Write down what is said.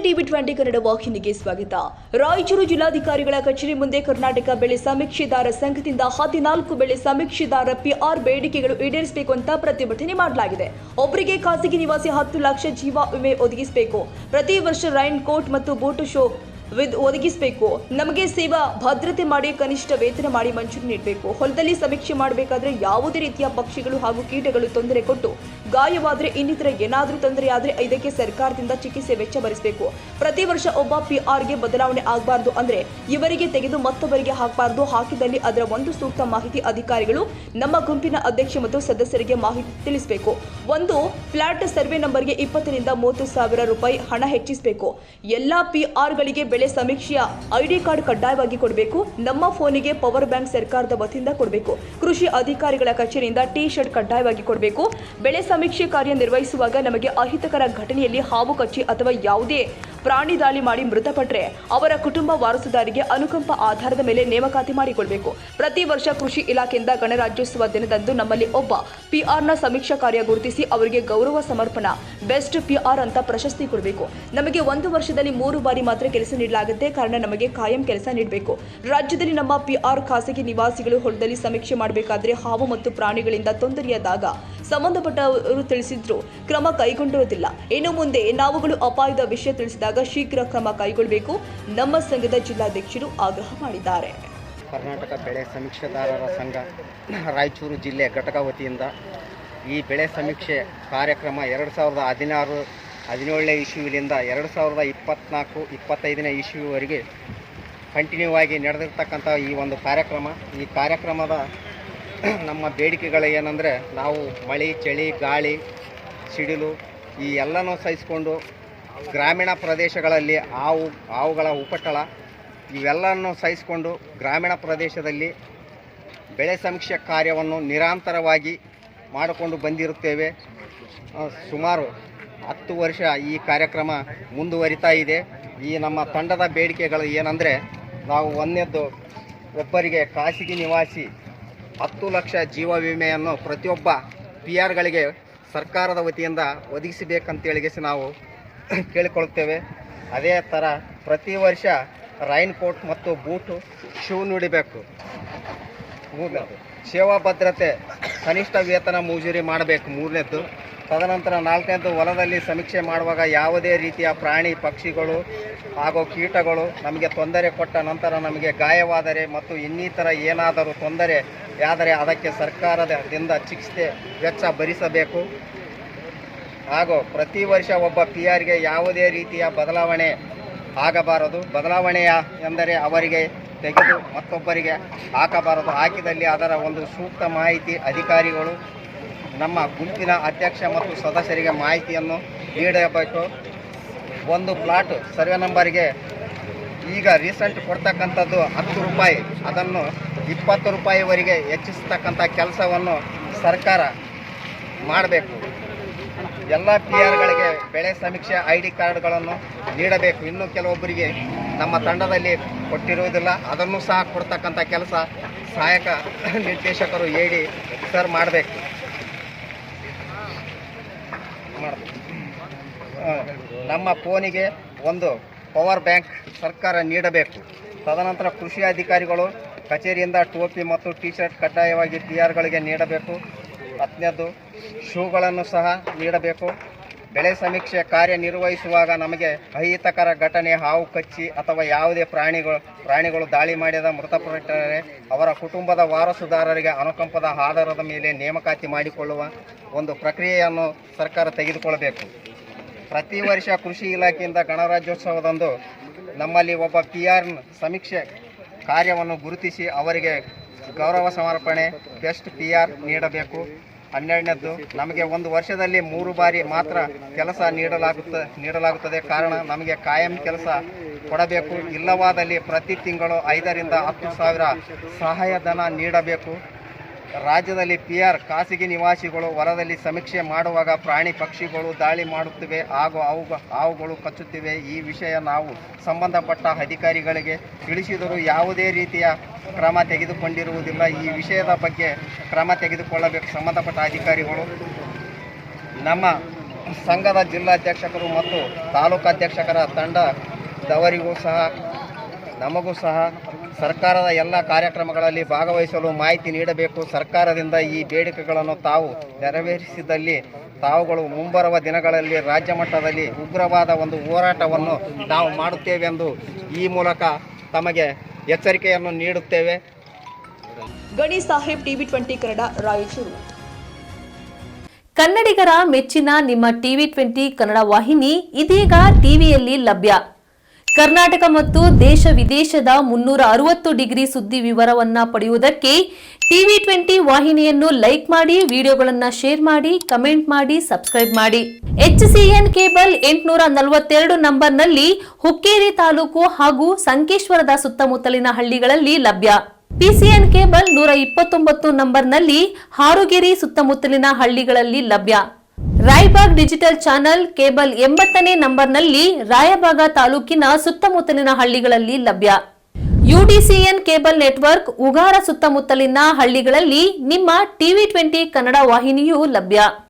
ಟಿವಿ20 ಕನ್ನಡ ವಾಹಿನಿಗೆ ಸ್ವಾಗತ. ರಾಯಚೂರು ಜಿಲ್ಲಾಧಿಕಾರಿಗಳ ಕಚೇರಿ ಮುಂದೆ ಕರ್ನಾಟಕ ಬೆಳೆ ಸಮೀಕ್ಷೆದಾರ ಸಂಘದಿಂದ 14 ಬೆಳೆ ಸಮೀಕ್ಷೆದಾರ ಪಿಆರ್ ಬೇಡಿಕೆಗಳು ಈಡೇರಿಸಬೇಕು ಅಂತ ಪ್ರತಿಭಟನೆ ಮಾಡಲಾಗಿದೆ. ಒಬ್ಬರಿಗೆ ಖಾಸಗಿ ನಿವಾಸಿ 10 ಲಕ್ಷ ಜೀವ ವಿಮೆ ಒದಗಿಸಬೇಕು. ಪ್ರತಿ ವರ್ಷ ರೈನ್ ಕೋಟ್ ಮತ್ತು ಬೂಟ್ ಶೋ ಒದಗಿಸಬೇಕು. ನಮಗೆ ಸೇವಾ ಭದ್ರತೆ ಮಾಡಿ ಕನಿಷ್ಠ ವೇತನ ಮಾಡಿ ಮಂಜೂರು ನೀಡಬೇಕು. ಹೊಲದಲ್ಲಿ ಸಮೀಕ್ಷೆ ಮಾಡಬೇಕಾದ್ರೆ ಯಾವುದೇ ರೀತಿಯ ಪಕ್ಷಿಗಳು ಹಾಗೂ ಕೀಟಗಳು ತೊಂದರೆ ಕೊಟ್ಟು ಗಾಯವಾದರೆ ಇನ್ನಿತರ ಏನಾದರೂ ತೊಂದರೆ ಆದರೆ ಇದಕ್ಕೆ ಸರ್ಕಾರದಿಂದ ಚಿಕಿತ್ಸೆ ವೆಚ್ಚ ಭರಿಸಬೇಕು. ಪ್ರತಿ ವರ್ಷ ಒಬ್ಬ ಪಿಆರ್ಗೆ ಬದಲಾವಣೆ ಆಗಬಾರ್ದು ಅಂದ್ರೆ ಇವರಿಗೆ ತೆಗೆದು ಮತ್ತೊಬ್ಬರಿಗೆ ಹಾಕಬಾರ್ದು. ಹಾಕಿದಲ್ಲಿ ಅದರ ಒಂದು ಸೂಕ್ತ ಮಾಹಿತಿ ಅಧಿಕಾರಿಗಳು ನಮ್ಮ ಗುಂಪಿನ ಅಧ್ಯಕ್ಷ ಮತ್ತು ಸದಸ್ಯರಿಗೆ ಮಾಹಿತಿ ತಿಳಿಸಬೇಕು. ಒಂದು ಫ್ಲಾಟ್ ಸರ್ವೆ ನಂಬರ್ಗೆ 20 ರಿಂದ 30 ಸಾವಿರ ರೂಪಾಯಿ ಹಣ ಹೆಚ್ಚಿಸಬೇಕು. ಎಲ್ಲಾ ಪಿಆರ್ಗಳಿಗೆ ಬೆಳೆ ಸಮೀಕ್ಷೆಯ ಐಡಿ ಕಾರ್ಡ್ ಕಡ್ಡಾಯವಾಗಿ ಕೊಡಬೇಕು. ನಮ್ಮ ಫೋನಿಗೆ ಪವರ್ ಬ್ಯಾಂಕ್ ಸರ್ಕಾರದ ವತಿಯಿಂದ ಕೊಡಬೇಕು. ಕೃಷಿ ಅಧಿಕಾರಿಗಳ ಕಚೇರಿಯಿಂದ ಟಿ ಶರ್ಟ್ ಕಡ್ಡಾಯವಾಗಿ ಕೊಡಬೇಕು. ಬೆಳೆ ಸಮೀಕ್ಷೆ ಕಾರ್ಯ ನಿರ್ವಹಿಸುವಾಗ ನಮಗೆ ಅಹಿತಕರ ಘಟನೆಯಲ್ಲಿ ಹಾವು ಕಚ್ಚಿ ಅಥವಾ ಯಾವುದೇ ಪ್ರಾಣಿ ದಾಳಿ ಮಾಡಿ ಮೃತಪಟ್ಟರೆ ಅವರ ಕುಟುಂಬ ವಾರಸುದಾರಿಗೆ ಅನುಕಂಪ ಆಧಾರದ ಮೇಲೆ ನೇಮಕಾತಿ ಮಾಡಿಕೊಳ್ಳಬೇಕು. ಪ್ರತಿ ವರ್ಷ ಕೃಷಿ ಇಲಾಖೆಯಿಂದ ಗಣರಾಜ್ಯೋತ್ಸವ ದಿನದಂದು ನಮ್ಮಲ್ಲಿ ಒಬ್ಬ ಪಿಆರ್ನ ಸಮೀಕ್ಷಾ ಕಾರ್ಯ ಗುರುತಿಸಿ ಅವರಿಗೆ ಗೌರವ ಸಮರ್ಪಣಾ ಬೆಸ್ಟ್ ಪಿಆರ್ ಅಂತ ಪ್ರಶಸ್ತಿ ಕೊಡಬೇಕು. ನಮಗೆ 1 ವರ್ಷದಲ್ಲಿ 3 ಬಾರಿ ಮಾತ್ರ ಕೆಲಸ ನೀಡಲಾಗುತ್ತೆ. ಕಾರಣ ನಮಗೆ ಕಾಯಂ ಕೆಲಸ ನೀಡಬೇಕು. ರಾಜ್ಯದಲ್ಲಿ ನಮ್ಮ ಪಿಆರ್ ಖಾಸಗಿ ನಿವಾಸಿಗಳು ಹೊಲದಲ್ಲಿ ಸಮೀಕ್ಷೆ ಮಾಡಬೇಕಾದ್ರೆ ಹಾವು ಮತ್ತು ಪ್ರಾಣಿಗಳಿಂದ ತೊಂದರೆಯಾದಾಗ ಸಂಬಂಧಪಟ್ಟವರು ತಿಳಿಸಿದ್ರು ಕ್ರಮ ಕೈಗೊಂಡಿರುವುದಿಲ್ಲ. ಇನ್ನು ಮುಂದೆ ನಾವುಗಳು ಅಪಾಯದ ವಿಷಯ ತಿಳಿಸಿದಾಗ ಶೀಘ್ರ ಕ್ರಮ ಕೈಗೊಳ್ಳಬೇಕು. ನಮ್ಮ ಸಂಘದ ಜಿಲ್ಲಾಧ್ಯಕ್ಷರು ಆಗ್ರಹ ಮಾಡಿದ್ದಾರೆ. ಕರ್ನಾಟಕ ಬೆಳೆ ಸಮೀಕ್ಷೆದಾರರ ಸಂಘ ರಾಯಚೂರು ಜಿಲ್ಲೆ ಘಟಕ ವತಿಯಿಂದ ಈ ಬೆಳೆ ಸಮೀಕ್ಷೆ ಕಾರ್ಯಕ್ರಮ 2016-17ನೇ ಇಸ್ವಿಯಿಂದ 2024-25ನೇ ಇಸ್ವಿವರೆಗೆ ಕಂಟಿನ್ಯೂ ಆಗಿ ನಡೆದಿರ್ತಕ್ಕಂಥ ಈ ಒಂದು ಈ ಕಾರ್ಯಕ್ರಮದ ನಮ್ಮ ಬೇಡಿಕೆಗಳು ಏನಂದರೆ, ನಾವು ಮಳೆ, ಚಳಿ, ಗಾಳಿ, ಸಿಡಿಲು ಈ ಎಲ್ಲನೂ ಸಹಿಸಿಕೊಂಡು ಗ್ರಾಮೀಣ ಪ್ರದೇಶಗಳಲ್ಲಿ ಹಾವುಗಳ ಉಪಟಳ ಇವೆಲ್ಲವನ್ನು ಸಹಿಸಿಕೊಂಡು ಗ್ರಾಮೀಣ ಪ್ರದೇಶದಲ್ಲಿ ಬೆಳೆ ಸಮೀಕ್ಷೆ ಕಾರ್ಯವನ್ನು ನಿರಂತರವಾಗಿ ಮಾಡಿಕೊಂಡು ಬಂದಿರುತ್ತೇವೆ. ಸುಮಾರು 10 ವರ್ಷ ಈ ಕಾರ್ಯಕ್ರಮ ಮುಂದುವರಿತಾ ಇದೆ. ಈ ನಮ್ಮ ತಂಡದ ಬೇಡಿಕೆಗಳು ಏನಂದರೆ, ನಾವು ಒಂದನೇದ್ದು ಒಬ್ಬರಿಗೆ ಖಾಸಗಿ ನಿವಾಸಿ 10 ಲಕ್ಷ ಜೀವ ವಿಮೆಯನ್ನು ಪ್ರತಿಯೊಬ್ಬ ಪಿಆರ್ಗಳಿಗೆ ಸರ್ಕಾರದ ವತಿಯಿಂದ ಒದಗಿಸಬೇಕಂತೇಳಿ ನಾವು ಕೇಳಿಕೊಳ್ಳುತ್ತೇವೆ. ಅದೇ ಥರ ಪ್ರತಿ ವರ್ಷ ರೈನ್ ಕೋಟ್ ಮತ್ತು ಬೂಟು ಶೂ ನೀಡಬೇಕು. ಸೇವಾ ಭದ್ರತೆ ಕನಿಷ್ಠ ವೇತನ ಮಂಜೂರಿ ಮಾಡಬೇಕು 3ನೇದ್ದು. ತದನಂತರ 4ನೇದ್ದು ಹೊಲದಲ್ಲಿ ಸಮೀಕ್ಷೆ ಮಾಡುವಾಗ ಯಾವುದೇ ರೀತಿಯ ಪ್ರಾಣಿ ಪಕ್ಷಿಗಳು ಹಾಗೂ ಕೀಟಗಳು ನಮಗೆ ತೊಂದರೆ ಕೊಟ್ಟ ನಂತರ ನಮಗೆ ಗಾಯವಾದರೆ ಮತ್ತು ಇನ್ನಿತರ ಏನಾದರೂ ತೊಂದರೆಯಾದರೆ ಅದಕ್ಕೆ ಸರ್ಕಾರದಿಂದ ಚಿಕಿತ್ಸೆ ವೆಚ್ಚ ಭರಿಸಬೇಕು. ಹಾಗೂ ಪ್ರತಿ ವರ್ಷ ಒಬ್ಬ ಪಿಆರ್ಗೆ ಯಾವುದೇ ರೀತಿಯ ಬದಲಾವಣೆ ಆಗಬಾರದು. ಬದಲಾವಣೆಯ ಎಂದರೆ ಅವರಿಗೆ ತೆಗೆದು ಮತ್ತೊಬ್ಬರಿಗೆ ಹಾಕಬಾರದು. ಹಾಕಿದಲ್ಲಿ ಅದರ ಒಂದು ಸೂಕ್ತ ಮಾಹಿತಿ ಅಧಿಕಾರಿಗಳು ನಮ್ಮ ಗುಂಪಿನ ಅಧ್ಯಕ್ಷ ಮತ್ತು ಸದಸ್ಯರಿಗೆ ಮಾಹಿತಿಯನ್ನು ನೀಡಬೇಕು. ಒಂದು ಪ್ಲಾಟ್ ಸರ್ವೆ ನಂಬರ್ಗೆ ಈಗ ರೀಸೆಂಟ್ ಕೊಡ್ತಕ್ಕಂಥದ್ದು 10 ರೂಪಾಯಿ, ಅದನ್ನು 20 ರೂಪಾಯಿವರೆಗೆ ಹೆಚ್ಚಿಸ್ತಕ್ಕಂಥ ಕೆಲಸವನ್ನು ಸರ್ಕಾರ ಮಾಡಬೇಕು. ಎಲ್ಲ ಪಿಆರ್ಗಳಿಗೆ ಬೆಳೆ ಸಮೀಕ್ಷೆ ಐಡಿ ಕಾರ್ಡ್ಗಳನ್ನು ನೀಡಬೇಕು. ಇನ್ನು ಕೆಲವೊಬ್ಬರಿಗೆ ನಮ್ಮ ತಂಡದಲ್ಲಿ ಕೊಟ್ಟಿರುವುದಿಲ್ಲ, ಅದನ್ನು ಸಹ ಕೊಡ್ತಕ್ಕಂಥ ಕೆಲಸ ಸಹಾಯಕ ನಿರ್ದೇಶಕರು ಹೇಳಿ ಸರ್ ಮಾಡಬೇಕು. ನಮ್ಮ ಫೋನಿಗೆ ಒಂದು ಪವರ್ ಬ್ಯಾಂಕ್ ಸರ್ಕಾರ ನೀಡಬೇಕು. ತದನಂತರ ಕೃಷಿ ಅಧಿಕಾರಿಗಳು ಕಚೇರಿಯಿಂದ ಟೋಪಿ ಮತ್ತು ಟಿ ಶರ್ಟ್ ಕಡ್ಡಾಯವಾಗಿ ಪಿಆರ್ಗಳಿಗೆ ನೀಡಬೇಕು. 10ನೇದ್ದು ಶೂಗಳನ್ನು ಸಹ ನೀಡಬೇಕು. ಬೆಳೆ ಸಮೀಕ್ಷೆ ಕಾರ್ಯನಿರ್ವಹಿಸುವಾಗ ನಮಗೆ ಅಹಿತಕರ ಘಟನೆ, ಹಾವು ಕಚ್ಚಿ ಅಥವಾ ಯಾವುದೇ ಪ್ರಾಣಿಗಳು ದಾಳಿ ಮಾಡಿದ ಮೃತಪಟ್ಟರೆ ಅವರ ಕುಟುಂಬದ ವಾರಸುದಾರರಿಗೆ ಅನುಕಂಪದ ಆಧಾರದ ಮೇಲೆ ನೇಮಕಾತಿ ಮಾಡಿಕೊಳ್ಳುವ ಒಂದು ಪ್ರಕ್ರಿಯೆಯನ್ನು ಸರ್ಕಾರ ತೆಗೆದುಕೊಳ್ಳಬೇಕು. ಪ್ರತಿ ವರ್ಷ ಕೃಷಿ ಇಲಾಖೆಯಿಂದ ಗಣರಾಜ್ಯೋತ್ಸವದಂದು ನಮ್ಮಲ್ಲಿ ಒಬ್ಬ ಪಿಆರ್ ಸಮೀಕ್ಷೆ ಕಾರ್ಯವನ್ನು ಗುರುತಿಸಿ ಅವರಿಗೆ ಗೌರವ ಸಮರ್ಪಣೆ ಬೆಸ್ಟ್ ಪಿಆರ್ ನೀಡಬೇಕು. 12ನೇದ್ದು ನಮಗೆ 1 ವರ್ಷದಲ್ಲಿ 3 ಬಾರಿ ಮಾತ್ರ ಕೆಲಸ ನೀಡಲಾಗುತ್ತದೆ. ಕಾರಣ ನಮಗೆ ಕಾಯಂ ಕೆಲಸ ಕೊಡಬೇಕು. ಇಲ್ಲವಾದಲ್ಲಿ ಪ್ರತಿ ತಿಂಗಳು 5 ರಿಂದ 10 ಸಾವಿರ ಸಹಾಯಧನ ನೀಡಬೇಕು. ರಾಜ್ಯದಲ್ಲಿ ಪಿಆರ್ ಖಾಸಗಿ ನಿವಾಸಿಗಳು ಹೊಲದಲ್ಲಿ ಸಮೀಕ್ಷೆ ಮಾಡುವಾಗ ಪ್ರಾಣಿ ಪಕ್ಷಿಗಳು ದಾಳಿ ಮಾಡುತ್ತಿವೆ ಹಾಗೂ ಹಾವುಗಳು ಕಚ್ಚುತ್ತಿವೆ. ಈ ವಿಷಯ ನಾವು ಸಂಬಂಧಪಟ್ಟ ಅಧಿಕಾರಿಗಳಿಗೆ ತಿಳಿಸಿದರೂ ಯಾವುದೇ ರೀತಿಯ ಕ್ರಮ ತೆಗೆದುಕೊಂಡಿರುವುದಿಲ್ಲ. ಈ ವಿಷಯದ ಬಗ್ಗೆ ಕ್ರಮ ತೆಗೆದುಕೊಳ್ಳಬೇಕು ಸಂಬಂಧಪಟ್ಟ ಅಧಿಕಾರಿಗಳು. ನಮ್ಮ ಸಂಘದ ಜಿಲ್ಲಾಧ್ಯಕ್ಷರು ಮತ್ತು ತಾಲೂಕಾಧ್ಯಕ್ಷರ ತಂಡದವರಿಗೂ ಸಹ ನಮಗೂ ಸಹ ಸರ್ಕಾರದ ಎಲ್ಲ ಕಾರ್ಯಕ್ರಮಗಳಲ್ಲಿ ಭಾಗವಹಿಸಲು ಮಾಹಿತಿ ನೀಡಬೇಕು. ಸರ್ಕಾರದಿಂದ ಈ ಬೇಡಿಕೆಗಳನ್ನು ತಾವು ನೆರವೇರಿಸಿದಲ್ಲಿ ತಾವುಗಳು ಮುಂಬರುವ ದಿನಗಳಲ್ಲಿ ರಾಜ್ಯ ಮಟ್ಟದಲ್ಲಿ ಉಗ್ರವಾದ ಒಂದು ಹೋರಾಟವನ್ನು ನಾವು ಮಾಡುತ್ತೇವೆಂದು ಈ ಮೂಲಕ ತಮಗೆ ಎಚ್ಚರಿಕೆಯನ್ನು ನೀಡುತ್ತೇವೆ. ಗಣಿ ಸಾಹೇಬ್ ಟಿವಿ 20 ಕನ್ನಡ ರಾಯಚೂರು. ಕನ್ನಡಿಗರ ಮೆಚ್ಚಿನ ನಿಮ್ಮ ಟಿವಿ 20 ಕನ್ನಡ ವಾಹಿನಿ ಇದೀಗ ಟಿವಿಯಲ್ಲಿ ಲಭ್ಯ. ಕರ್ನಾಟಕ ಮತ್ತು ದೇಶ ವಿದೇಶದ 360 ಡಿಗ್ರಿ ಸುದ್ದಿ ವಿವರವನ್ನ ಪಡೆಯುವುದಕ್ಕೆ ಟಿವಿ 20 ವಾಹಿನಿಯನ್ನು ಲೈಕ್ ಮಾಡಿ, ವಿಡಿಯೋಗಳನ್ನು ಶೇರ್ ಮಾಡಿ, ಕಮೆಂಟ್ ಮಾಡಿ, ಸಬ್ಸ್ಕ್ರೈಬ್ ಮಾಡಿ. HCN ಕೇಬಲ್ 842 ನಂಬರ್ನಲ್ಲಿ ಹುಕ್ಕೇರಿ ತಾಲೂಕು ಹಾಗೂ ಸಂಕೇಶ್ವರದ ಸುತ್ತಮುತ್ತಲಿನ ಹಳ್ಳಿಗಳಲ್ಲಿ ಲಭ್ಯ. PCN ಕೇಬಲ್ 129 ನಂಬರ್ನಲ್ಲಿ ಹಾರುಗೆರೆ ಸುತ್ತಮುತ್ತಲಿನ ಹಳ್ಳಿಗಳಲ್ಲಿ ಲಭ್ಯ. ರಾಯಬಾಗ್ ಡಿಜಿಟಲ್ ಚಾನೆಲ್ ಕೇಬಲ್ 80ನೇ ನಂಬರ್ನಲ್ಲಿ ರಾಯಬಾಗ ತಾಲೂಕಿನ ಸುತ್ತಮುತ್ತಲಿನ ಹಳ್ಳಿಗಳಲ್ಲಿ ಲಭ್ಯ. UDCN ಕೇಬಲ್ ನೆಟ್ವರ್ಕ್ ಉಗಾರ ಸುತ್ತಮುತ್ತಲಿನ ಹಳ್ಳಿಗಳಲ್ಲಿ ನಿಮ್ಮ ಟಿವಿ 20 ಕನ್ನಡ ವಾಹಿನಿಯೂ ಲಭ್ಯ.